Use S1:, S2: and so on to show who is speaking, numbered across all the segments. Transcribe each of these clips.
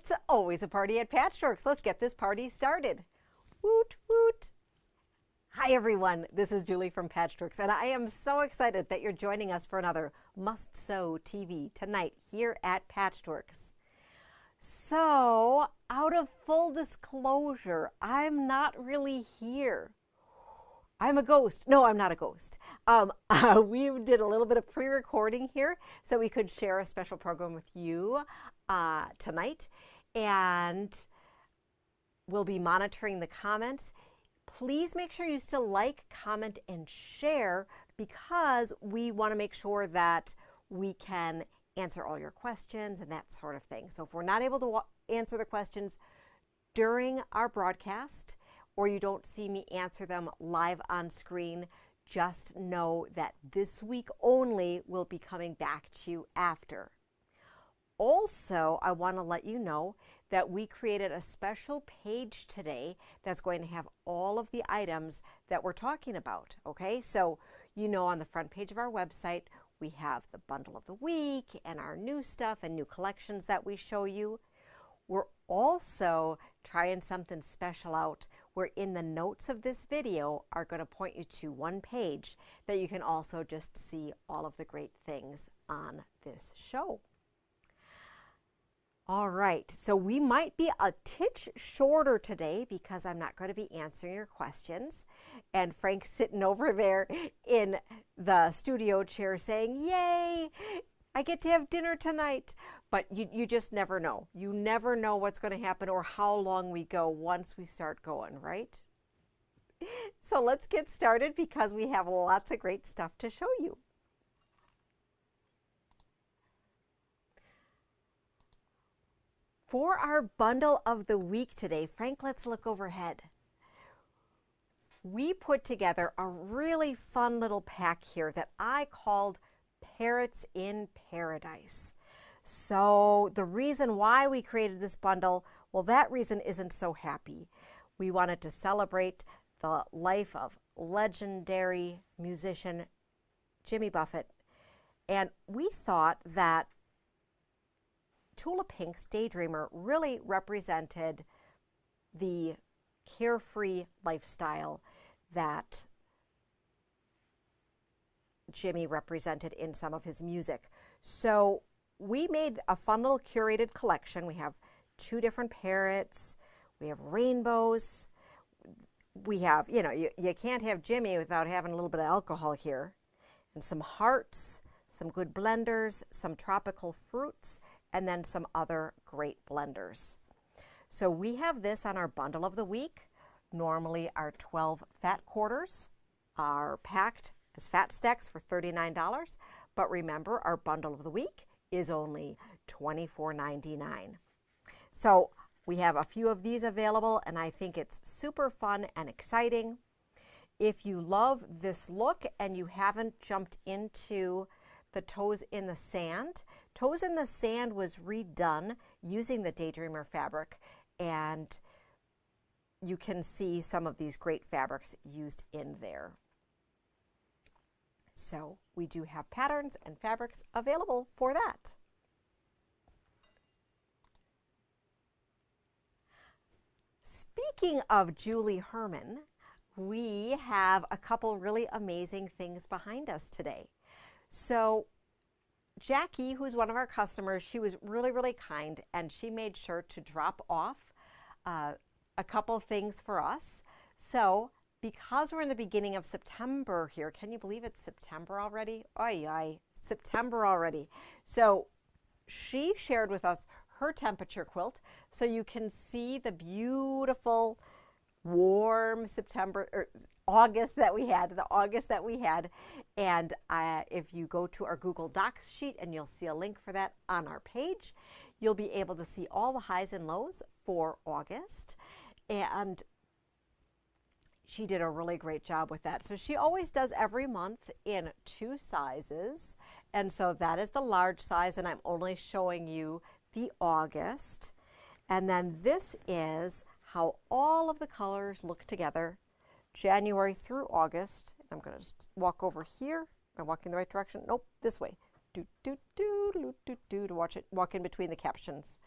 S1: It's always a party at Patchworks. Let's get this party started. Woot, woot. Hi, everyone. This is Julie from Patchworks, and I am so excited that you're joining us for another Must Sew TV tonight here at Patchworks. So, out of full disclosure, I'm not really here. I'm a ghost. No, I'm not a ghost. We did a little bit of pre-recording here so we could share a special program with you tonight, and we'll be monitoring the comments. Please make sure you still like, comment, and share because we want to make sure that we can answer all your questions and that sort of thing. So if we're not able to answer the questions during our broadcast, or you don't see me answer them live on screen, just know that this week only we'll be coming back to you after. Also, I want to let you know that we created a special page today that's going to have all of the items that we're talking about, okay? So, you know, on the front page of our website, we have the bundle of the week and our new stuff and new collections that we show you. We're also trying something special out where in the notes of this video are going to point you to one page that you can also just see all of the great things on this show. All right, so we might be a titch shorter today because I'm not going to be answering your questions. And Frank's sitting over there in the studio chair saying, yay, I get to have dinner tonight. But you just never know. You never know what's going to happen or how long we go once we start going, right? So let's get started because we have lots of great stuff to show you. For our bundle of the week today, Frank, let's look overhead. We put together a really fun little pack here that I called Parrots in Paradise. So the reason why we created this bundle, well, that reason isn't so happy. We wanted to celebrate the life of legendary musician Jimmy Buffett. And we thought that Tula Pink's Daydreamer really represented the carefree lifestyle that Jimmy represented in some of his music. So we made a fun little curated collection. We have 2 different parrots. We have rainbows. We have, you know, you can't have Jimmy without having a little bit of alcohol here. And some hearts, some good blenders, some tropical fruits, and then some other great blenders. So we have this on our bundle of the week. Normally our 12 fat quarters are packed as fat stacks for $39. But remember, our bundle of the week is only $24.99. So we have a few of these available, and I think it's super fun and exciting. If you love this look and you haven't jumped into the Toes in the Sand, Toes in the Sand was redone using the Daydreamer fabric, and you can see some of these great fabrics used in there. So we do have patterns and fabrics available for that. Speaking of Julie Herman, we have a couple really amazing things behind us today. So Jackie, who's one of our customers, she was really, really kind, and she made sure to drop off a couple things for us. So because we're in the beginning of September here, can you believe it's September already? Oy, oy, September already. So she shared with us her temperature quilt so you can see the beautiful warm September or August that we had, and if you go to our Google Docs sheet, and you'll see a link for that on our page, you'll be able to see all the highs and lows for August, and she did a really great job with that. So she always does every month in 2 sizes, and so that is the large size, and I'm only showing you the August. And then this is how all of the colors look together January through August. I'm going to just walk over here. Am I walking the right direction? Nope, this way. To walk in between the captions.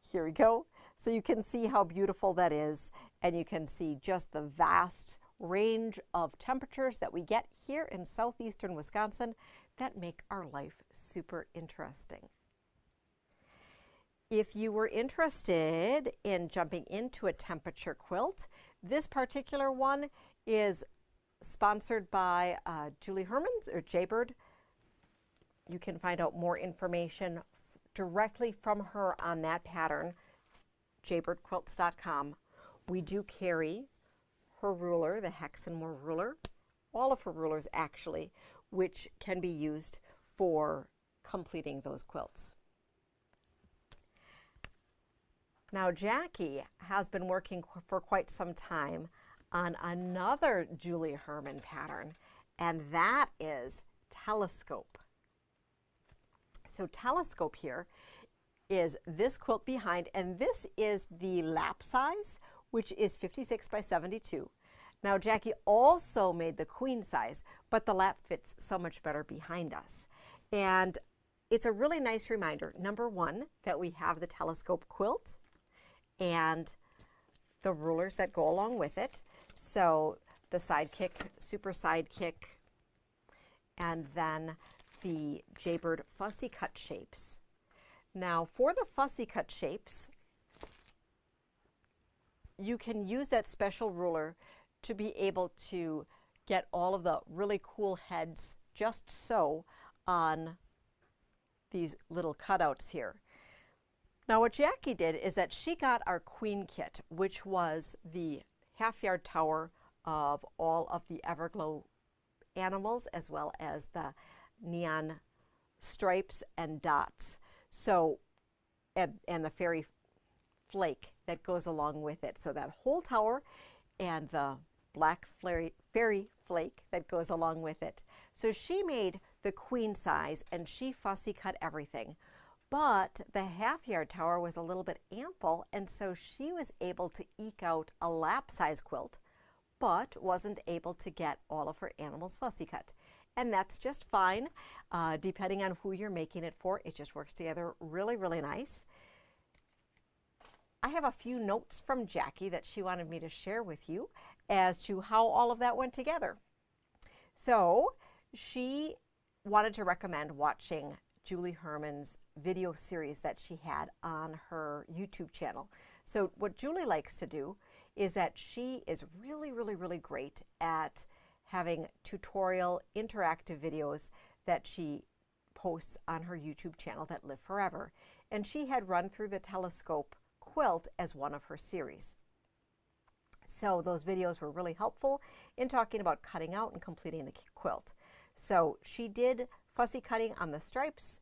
S1: Here we go. So you can see how beautiful that is, and you can see just the vast range of temperatures that we get here in southeastern Wisconsin that make our life super interesting. If you were interested in jumping into a temperature quilt, this particular one is sponsored by Julie Hermans or Jaybird. You can find out more information directly from her on that pattern, jaybirdquilts.com. We do carry her ruler, the Hex and More ruler, all of her rulers actually, which can be used for completing those quilts. Now Jackie has been working for quite some time on another Julie Herman pattern, and that is Telescope. So Telescope here is this quilt behind, and this is the lap size, which is 56 by 72. Now Jackie also made the queen size, but the lap fits so much better behind us. And it's a really nice reminder, number one, that we have the Telescope quilt and the rulers that go along with it. So the Sidekick, Super Sidekick, and then the Jaybird Fussy Cut shapes. Now for the Fussy Cut shapes, you can use that special ruler to be able to get all of the really cool heads just so on these little cutouts here. Now what Jackie did is that she got our queen kit, which was the half-yard tower of all of the Everglow animals as well as the neon stripes and dots. So, and the fairy flake that goes along with it. So that whole tower and the black fairy flake that goes along with it. So she made the queen size and she fussy cut everything. But the half-yard tower was a little bit ample, and so she was able to eke out a lap size quilt, but wasn't able to get all of her animals fussy cut. And that's just fine, depending on who you're making it for. It just works together really, really nice. I have a few notes from Jackie that she wanted me to share with you as to how all of that went together. So she wanted to recommend watching Julie Herman's video series that she had on her YouTube channel. So what Julie likes to do is that she is really, really, really great at having tutorial interactive videos that she posts on her YouTube channel that live forever. And she had run through the Telescope quilt as one of her series. So those videos were really helpful in talking about cutting out and completing the quilt. So she did fussy cutting on the stripes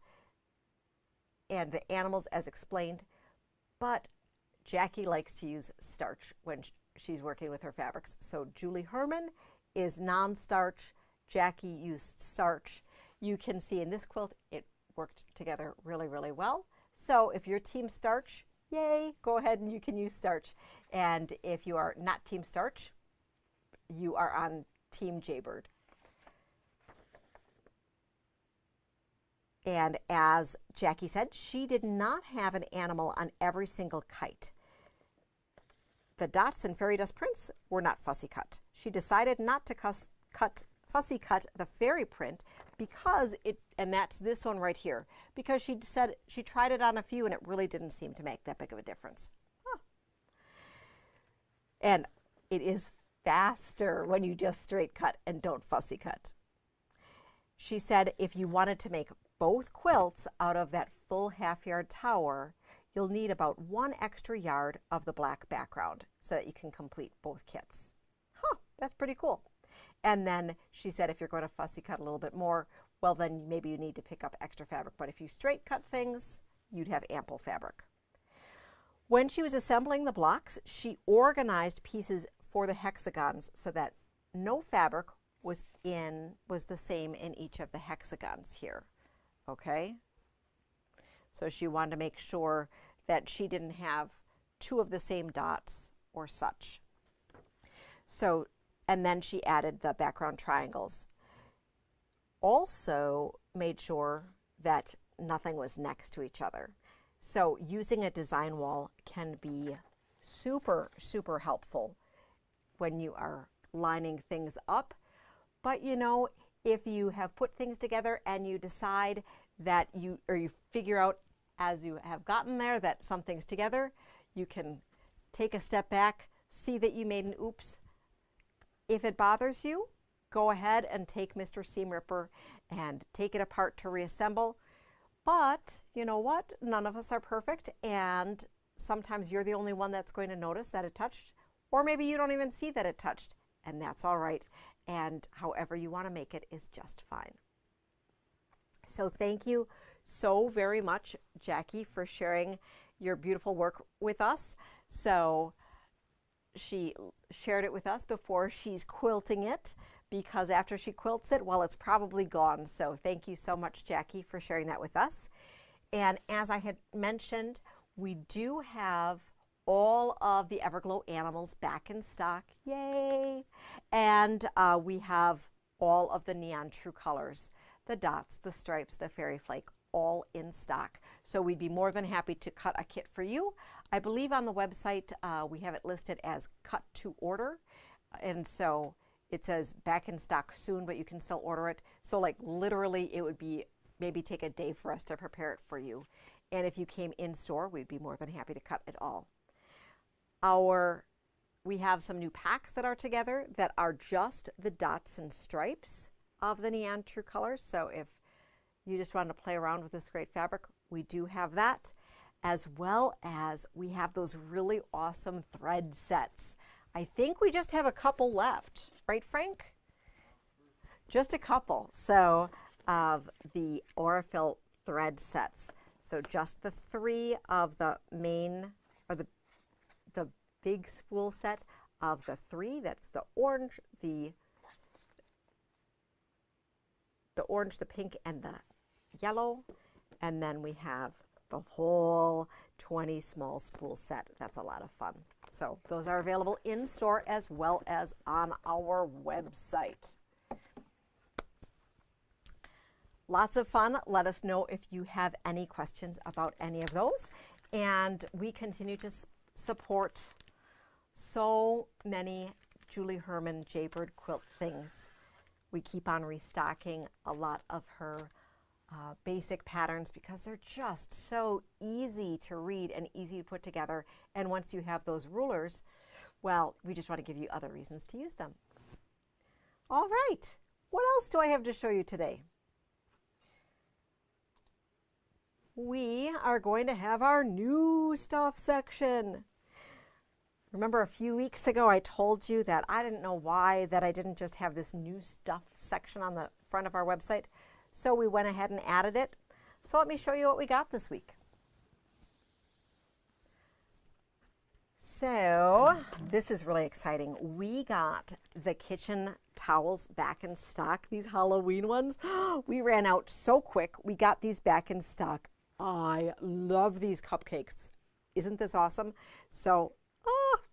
S1: and the animals as explained, but Jackie likes to use starch when she's working with her fabrics. So Julie Herman is non-starch, Jackie used starch. You can see in this quilt it worked together really, really well. So if you're team starch, yay, go ahead and you can use starch. And if you are not team starch, you are on team Jaybird. And as Jackie said, she did not have an animal on every single kite. The dots and fairy dust prints were not fussy cut. She decided not to fussy cut the fairy print because and that's this one right here, because she said she tried it on a few and it really didn't seem to make that big of a difference. Huh. And it is faster when you just straight cut and don't fussy cut. She said if you wanted to make both quilts out of that full half-yard tower, you'll need about 1 extra yard of the black background so that you can complete both kits. Huh, that's pretty cool. And then she said if you're going to fussy cut a little bit more, well then maybe you need to pick up extra fabric. But if you straight cut things, you'd have ample fabric. When she was assembling the blocks, she organized pieces for the hexagons so that no fabric was the same in each of the hexagons here. Okay? So she wanted to make sure that she didn't have 2 of the same dots or such. So, and then she added the background triangles. Also made sure that nothing was next to each other. So using a design wall can be super, super helpful when you are lining things up. But you know, if you have put things together and you decide that you figure out as you have gotten there that something's together, you can take a step back, see that you made an oops. If it bothers you, go ahead and take Mr. Seam Ripper and take it apart to reassemble. But you know what? None of us are perfect, and sometimes you're the only one that's going to notice that it touched, or maybe you don't even see that it touched, and that's all right. And however you want to make it is just fine. So thank you so very much, Jackie, for sharing your beautiful work with us. So she shared it with us before she's quilting it, because after she quilts it, well, it's probably gone. So thank you so much, Jackie, for sharing that with us. And as I had mentioned, we do have all of the Everglow animals back in stock. Yay! And we have all of the Neon True colors, the dots, the stripes, the fairy flake, all in stock. So we'd be more than happy to cut a kit for you. I believe on the website we have it listed as cut to order. And so it says back in stock soon, but you can still order it. So like literally it would be maybe take a day for us to prepare it for you. And if you came in store, we'd be more than happy to cut it all. We have some new packs that are together that are just the dots and stripes of the Neon True colors. So if you just want to play around with this great fabric, we do have that, as well as we have those really awesome thread sets. I think we just have a couple left, right, Frank? Just a couple. So of the Aurifil thread sets. So just the 3 of the main, or the big spool set of the 3. That's the orange, the orange, the pink, and the yellow. And then we have the whole 20 small spool set. That's a lot of fun. So those are available in store as well as on our website. Lots of fun. Let us know if you have any questions about any of those. And we continue to support so many Julie Herman Jaybird quilt things. We keep on restocking a lot of her basic patterns because they're just so easy to read and easy to put together. And once you have those rulers, well, we just want to give you other reasons to use them. All right, what else do I have to show you today? We are going to have our new stuff section. Remember a few weeks ago I told you that I didn't know why that I didn't just have this new stuff section on the front of our website. So we went ahead and added it. So let me show you what we got this week. So this is really exciting. We got the kitchen towels back in stock, these Halloween ones. We ran out so quick. We got these back in stock. I love these cupcakes. Isn't this awesome? So,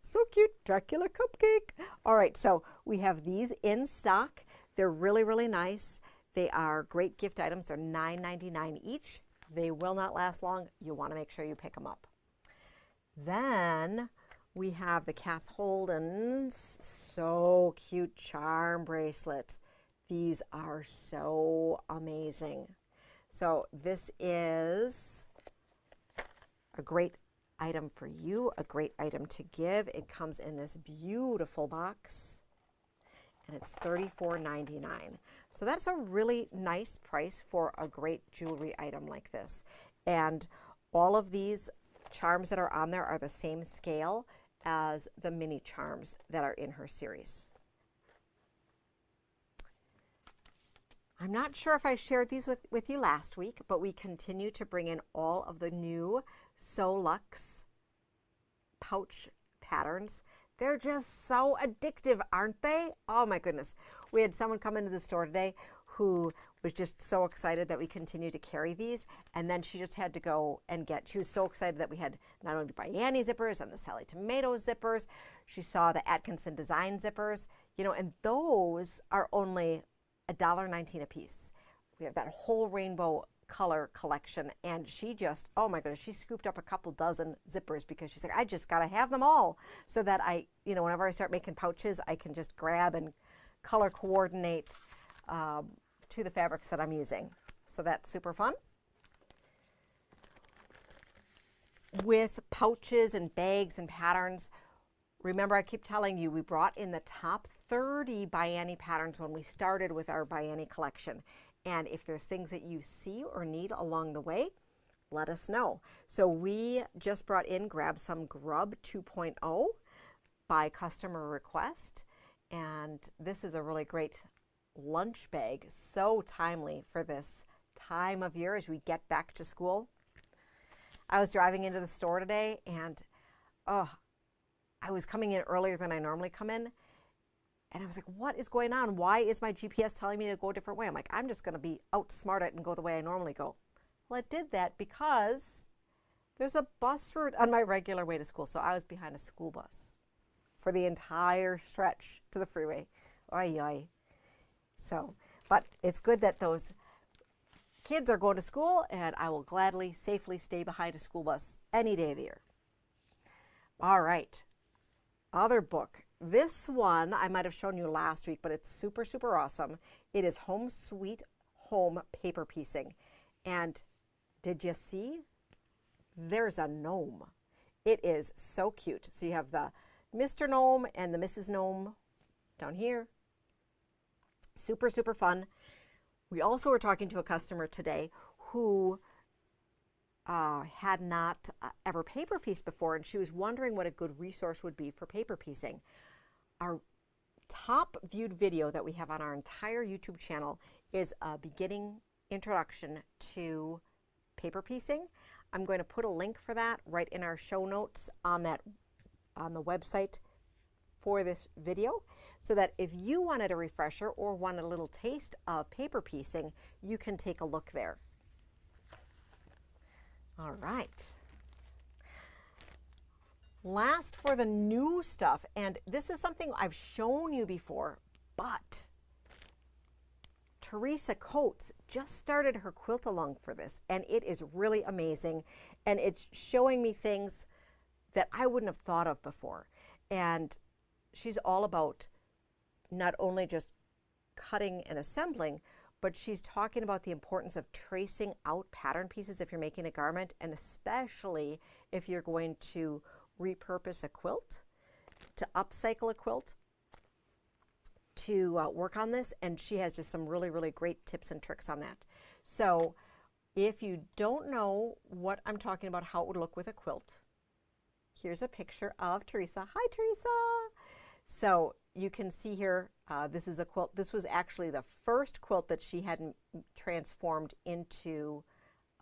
S1: so cute, Dracula cupcake. All right, so we have these in stock. They're really, really nice. They are great gift items. They're $9.99 each. They will not last long. You want to make sure you pick them up. Then we have the Kath Holden's so cute charm bracelet. These are so amazing. So this is a great item for you, a great item to give. It comes in this beautiful box, and it's $34.99. So that's a really nice price for a great jewelry item like this. And all of these charms that are on there are the same scale as the mini charms that are in her series. I'm not sure if I shared these with you last week, but we continue to bring in all of the new So Luxe pouch patterns. They're just so addictive, aren't they? Oh my goodness. We had someone come into the store today who was just so excited that we continue to carry these, and then she just had to go and she was so excited that we had not only the Biani zippers and the Sally Tomato zippers, she saw the Atkinson Design zippers, you know, and those are only $1.19 a piece. We have that whole rainbow color collection, and she just, oh my goodness, she scooped up a couple dozen zippers because she's like, I just got to have them all so that I, whenever I start making pouches, I can just grab and color coordinate to the fabrics that I'm using. So that's super fun. With pouches and bags and patterns, remember I keep telling you we brought in the top 30 by Annie patterns when we started with our by Annie collection. And if there's things that you see or need along the way, let us know. So we just brought in Grab Some Grub 2.0 by customer request. And this is a really great lunch bag, so timely for this time of year as we get back to school. I was driving into the store today, and I was coming in earlier than I normally come in. And I was like, what is going on? Why is my GPS telling me to go a different way? I'm like, I'm just going to be outsmart it and go the way I normally go. Well, it did that because there's a bus route on my regular way to school. So I was behind a school bus for the entire stretch to the freeway. Oy, oy. So, but it's good that those kids are going to school, and I will gladly, safely stay behind a school bus any day of the year. All right. Other book. This one I might have shown you last week, but it's super, super awesome. It is Home Sweet Home Paper Piecing. And did you see? There's a gnome. It is so cute. So you have the Mr. Gnome and the Mrs. Gnome down here. Super, super fun. We also were talking to a customer today who had not ever paper pieced before, and she was wondering what a good resource would be for paper piecing. Our top viewed video that we have on our entire YouTube channel is a beginning introduction to paper piecing. I'm going to put a link for that right in our show notes on the website for this video, so that if you wanted a refresher or wanted a little taste of paper piecing, you can take a look there. All right. Last for the new stuff, and this is something I've shown you before, but Teresa Coates just started her quilt along for this, and it is really amazing, and it's showing me things that I wouldn't have thought of before. And she's all about not only just cutting and assembling, but she's talking about the importance of tracing out pattern pieces if you're making a garment, and especially if you're going to repurpose a quilt, to upcycle a quilt, to work on this. And she has just some really, really great tips and tricks on that. So if you don't know what I'm talking about, how it would look with a quilt, here's a picture of Teresa. Hi, Teresa. So you can see here, this is a quilt. This was actually the first quilt that she had transformed into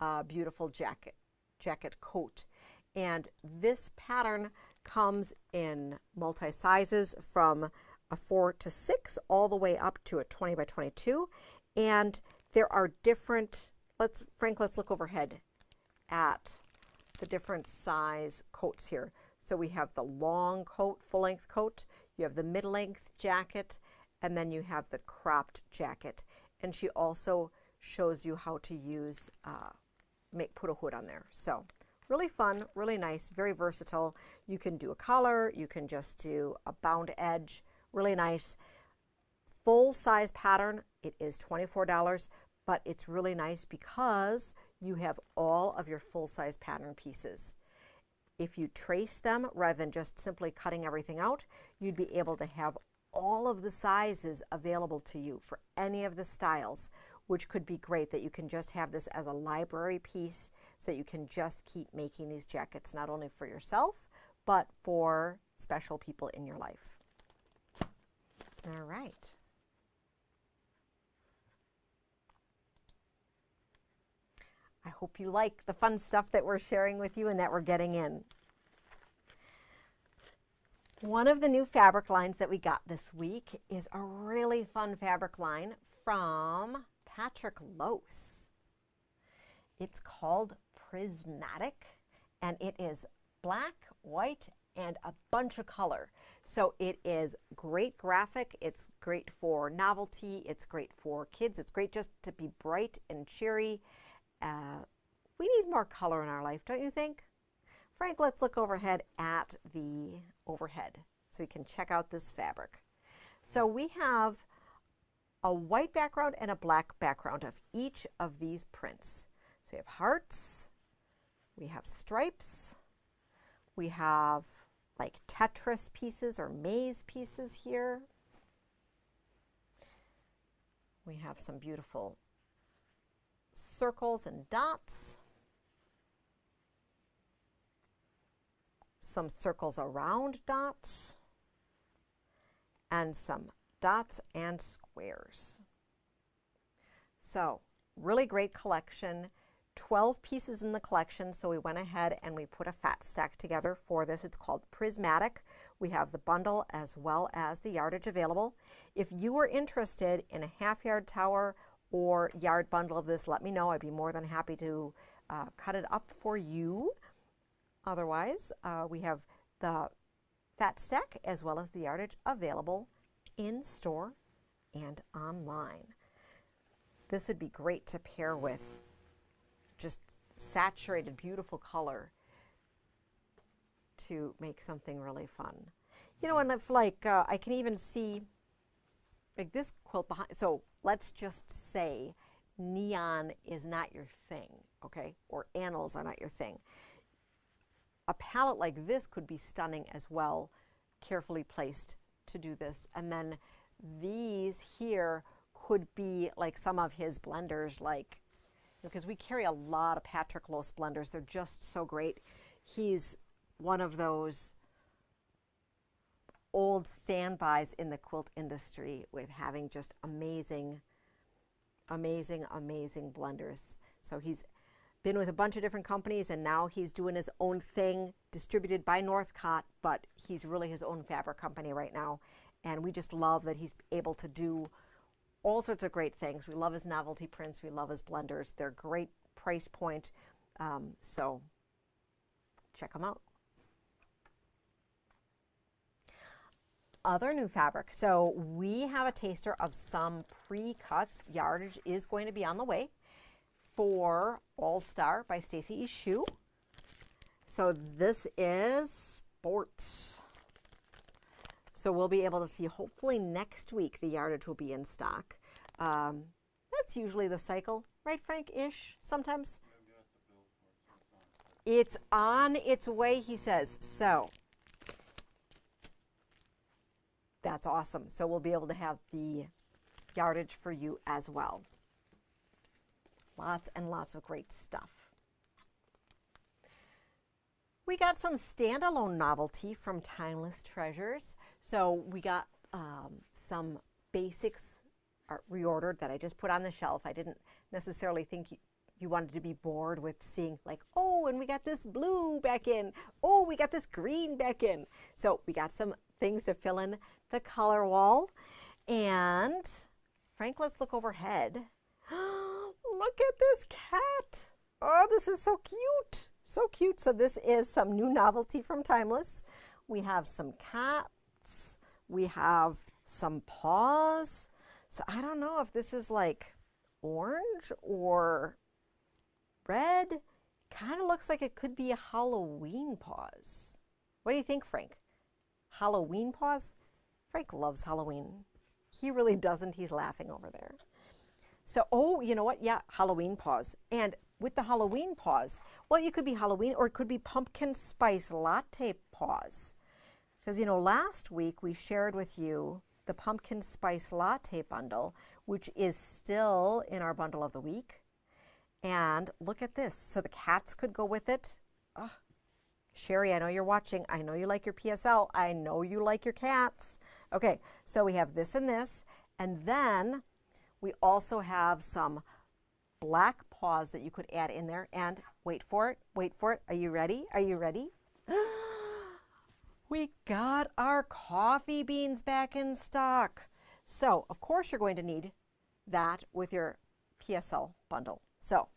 S1: a beautiful jacket coat. And this pattern comes in multi-sizes from a 4 to 6 all the way up to a 20 by 22. And there are different, Frank, let's look overhead at the different size coats here. So we have the long coat, full-length coat, you have the mid-length jacket, and then you have the cropped jacket. And she also shows you how to use, put a hood on there. So really fun, really nice, very versatile. You can do a collar, you can just do a bound edge, really nice. Full-size pattern, it is $24, but it's really nice because you have all of your full-size pattern pieces. If you trace them rather than just simply cutting everything out, you'd be able to have all of the sizes available to you for any of the styles, which could be great that you can just have this as a library piece so you can just keep making these jackets, not only for yourself, but for special people in your life. All right. I hope you like the fun stuff that we're sharing with you and that we're getting in. One of the new fabric lines that we got this week is a really fun fabric line from Patrick Lose. It's called Prismatic, and it is black, white, and a bunch of color. So it is great graphic, it's great for novelty, it's great for kids, it's great just to be bright and cheery. we need more color in our life, don't you think? Frank, let's look overhead at the overhead so we can check out this fabric. So we have a white background and a black background of each of these prints. So we have hearts, we have stripes, we have like Tetris pieces or maze pieces here. We have some beautiful circles and dots. Some circles around dots. And some dots and squares. So, really great collection. 12 pieces in the collection, so we went ahead and we put a fat stack together for this. It's called Prismatic. We have the bundle as well as the yardage available. If you are interested in a half-yard tower or yard bundle of this, let me know. I'd be more than happy to cut it up for you. Otherwise, we have the fat stack as well as the yardage available in store and online. This would be great to pair with just saturated, beautiful color to make something really fun. You know, and if like, I can even see like this quilt behind, so let's just say neon is not your thing, okay? Or annals are not your thing. A palette like this could be stunning as well, carefully placed to do this. And then these here could be like some of his blenders, like, because we carry a lot of Patrick Loos blenders. They're just so great. He's one of those old standbys in the quilt industry with having just amazing, amazing, amazing blenders. So he's been with a bunch of different companies, and now he's doing his own thing, distributed by Northcott, but he's really his own fabric company right now. And we just love that he's able to do all sorts of great things. We love his novelty prints. We love his blenders. They're great price point. So check them out. Other new fabric. So we have a taster of some pre-cuts. Yardage is going to be on the way for All Star by Stacy E. Shu. So this is sports. So we'll be able to see, hopefully next week, the yardage will be in stock. That's usually the cycle, right, Frank-ish, sometimes? It's on its way, he says. So that's awesome. So we'll be able to have the yardage for you as well. Lots and lots of great stuff. We got some standalone novelty from Timeless Treasures. So we got some basics reordered that I just put on the shelf. I didn't necessarily think you wanted to be bored with seeing like, oh, and we got this blue back in. Oh, we got this green back in. So we got some things to fill in the color wall. And Frank, let's look overhead. Look at this cat. Oh, this is so cute. So cute. So this is some new novelty from Timeless. We have some cats. We have some paws. So I don't know if this is like orange or red. Kind of looks like it could be a Halloween paws. What do you think, Frank? Halloween paws? Frank loves Halloween. He really doesn't. He's laughing over there. So, oh, you know what? Yeah, Halloween paws. And with the Halloween paws, well, you could be Halloween or it could be pumpkin spice latte paws. Because, you know, last week we shared with you the pumpkin spice latte bundle, which is still in our bundle of the week. And look at this. So the cats could go with it. Oh, Sherry, I know you're watching. I know you like your PSL. I know you like your cats. Okay, so we have this and this. And then we also have some black paws that you could add in there. And wait for it. Wait for it. Are you ready? Are you ready? We got our coffee beans back in stock. So, of course, you're going to need that with your PSL bundle. So,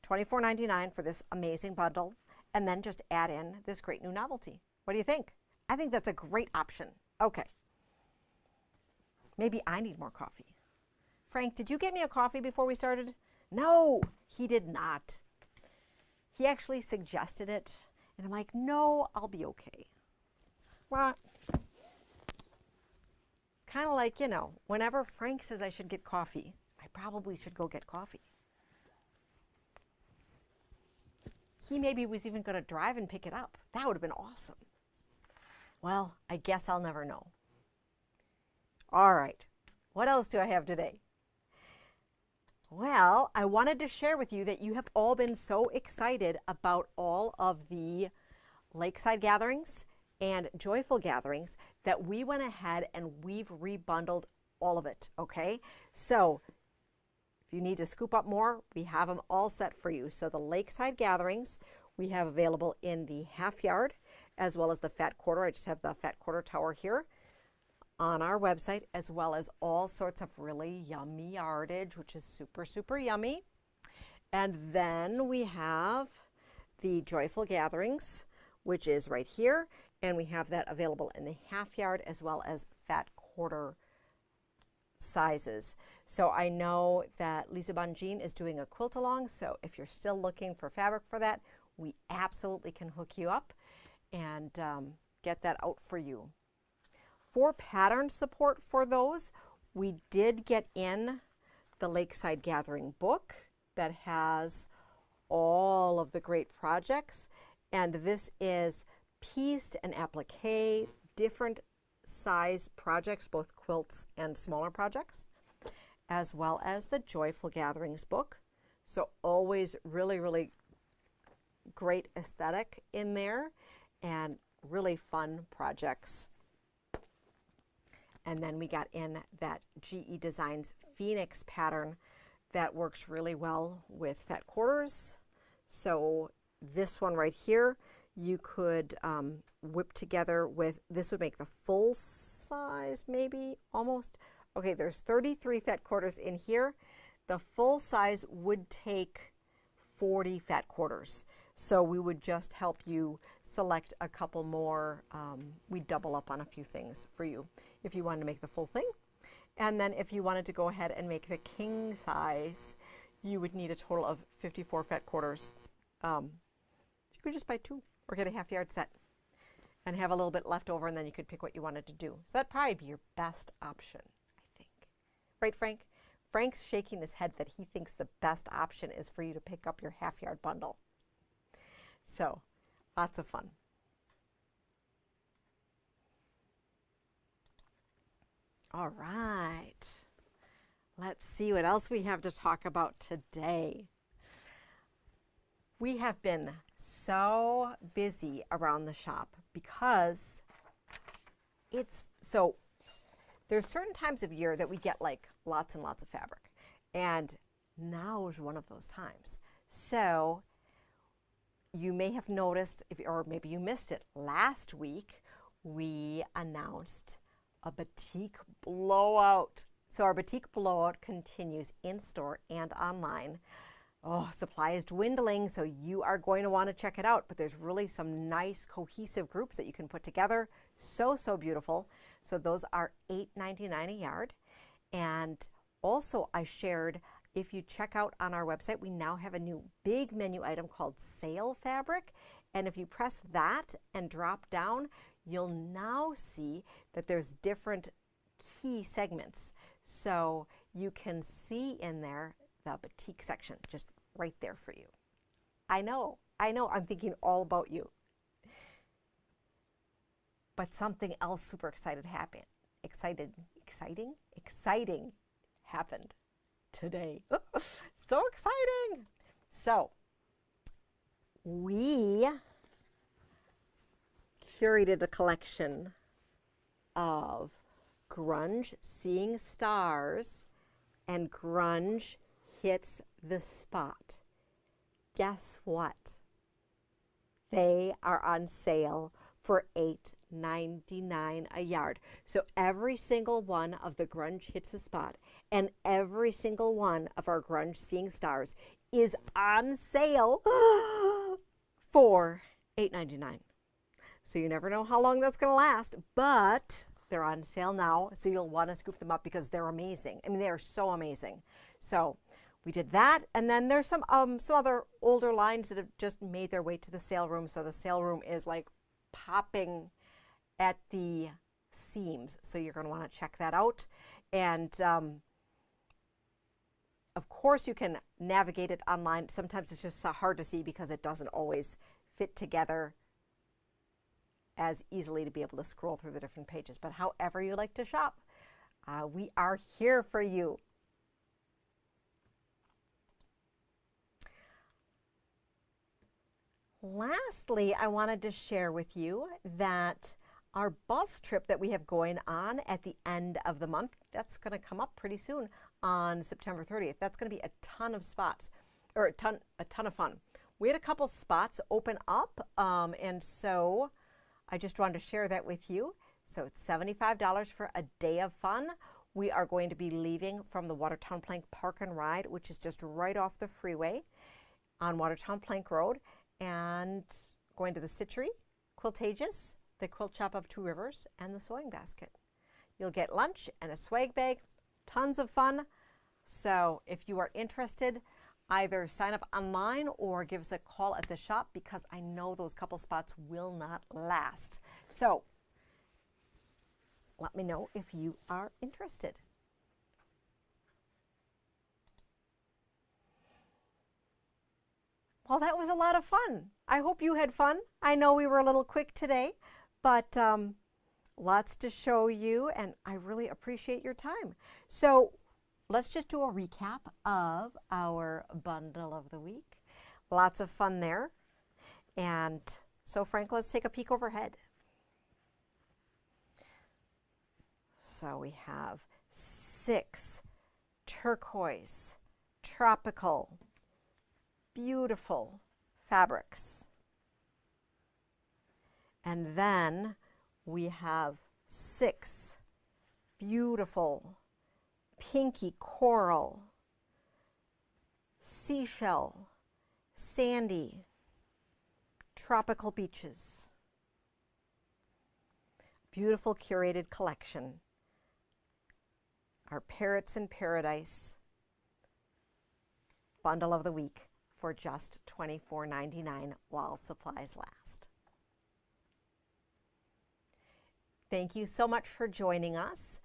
S1: $24.99 for this amazing bundle, and then just add in this great new novelty. What do you think? I think that's a great option. Okay. Maybe I need more coffee. Frank, did you get me a coffee before we started? No, he did not. He actually suggested it, and I'm like, no, I'll be okay. Well, kind of like, you know, whenever Frank says I should get coffee, I probably should go get coffee. He maybe was even going to drive and pick it up. That would have been awesome. Well, I guess I'll never know. All right, what else do I have today? Well, I wanted to share with you that you have all been so excited about all of the lakeside gatherings and joyful gatherings that we went ahead and we've rebundled all of it, okay? So if you need to scoop up more, we have them all set for you. So the lakeside gatherings we have available in the half yard as well as the fat quarter. I just have the fat quarter tower here on our website, as well as all sorts of really yummy yardage, which is super, super yummy. And then we have the joyful gatherings, which is right here. And we have that available in the half yard as well as fat quarter sizes. So I know that Lisa Bonjean is doing a quilt along. So if you're still looking for fabric for that, we absolutely can hook you up and get that out for you. For pattern support for those, we did get in the Lakeside Gathering book that has all of the great projects. And this is pieced and applique, different size projects, both quilts and smaller projects, as well as the Joyful Gatherings book. So always really, really great aesthetic in there and really fun projects. And then we got in that GE Designs Phoenix pattern that works really well with fat quarters. So this one right here, you could whip together with, this would make the full size maybe, almost. Okay, there's 33 fat quarters in here. The full size would take 40 fat quarters. So we would just help you select a couple more. We double up on a few things for you if you wanted to make the full thing. And then if you wanted to go ahead and make the king size, you would need a total of 54 fat quarters. You could just buy 2 or get a half yard set and have a little bit left over, and then you could pick what you wanted to do. So that'd probably be your best option, I think. Right, Frank? Frank's shaking his head that he thinks the best option is for you to pick up your half yard bundle. So lots of fun. All right, let's see what else we have to talk about today. We have been so busy around the shop because there's certain times of year that we get like lots and lots of fabric, and now is one of those times. So you may have noticed, or maybe you missed it, last week we announced a Batik blowout. So our Batik blowout continues in store and online. Oh, supply is dwindling, so you are going to want to check it out. But there's really some nice cohesive groups that you can put together. So, so beautiful. So those are $8.99 a yard. And also I shared, if you check out on our website, we now have a new big menu item called Sale Fabric. And if you press that and drop down, you'll now see that there's different key segments. So you can see in there the Batik section, just right there for you. I know, I'm thinking all about you. But something else super exciting happened today. So exciting. So we curated a collection of Grunge Seeing Stars and Grunge Hits the Spot. Guess what? They are on sale for $8.99 a yard. So every single one of the Grunge Hits the Spot and every single one of our Grunge Seeing Stars is on sale for $8.99. So you never know how long that's going to last, but they're on sale now, so you'll want to scoop them up because they're amazing. I mean, they are so amazing. So we did that, and then there's some other older lines that have just made their way to the sale room. So the sale room is like popping at the seams. So you're going to want to check that out. And of course, you can navigate it online. Sometimes it's just hard to see because it doesn't always fit together as easily to be able to scroll through the different pages. But however you like to shop, we are here for you. Lastly, I wanted to share with you that our bus trip that we have going on at the end of the month, that's going to come up pretty soon on September 30th. That's going to be a ton of spots, or a ton of fun. We had a couple spots open up, and so I just wanted to share that with you. So it's $75 for a day of fun. We are going to be leaving from the Watertown Plank Park and Ride, which is just right off the freeway on Watertown Plank Road, and going to the Stitchery, Quiltageous, the Quilt Shop of Two Rivers, and the Sewing Basket. You'll get lunch and a swag bag, tons of fun. So if you are interested, either sign up online or give us a call at the shop, because I know those couple spots will not last. So let me know if you are interested. Well, that was a lot of fun. I hope you had fun. I know we were a little quick today, but lots to show you, and I really appreciate your time. So let's just do a recap of our bundle of the week. Lots of fun there. And so, Frank, let's take a peek overhead. So we have 6 turquoise, tropical, beautiful fabrics. And then we have 6 beautiful pinky coral, seashell, sandy, tropical beaches. Beautiful curated collection. Our Parrots in Paradise bundle of the week for just $24.99 while supplies last. Thank you so much for joining us.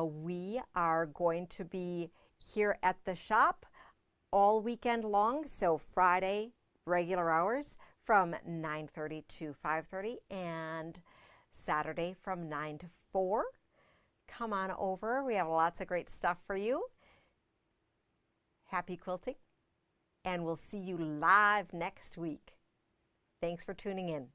S1: We are going to be here at the shop all weekend long, so Friday, regular hours from 9:30 to 5:30, and Saturday from 9 to 4. Come on over. We have lots of great stuff for you. Happy quilting, and we'll see you live next week. Thanks for tuning in.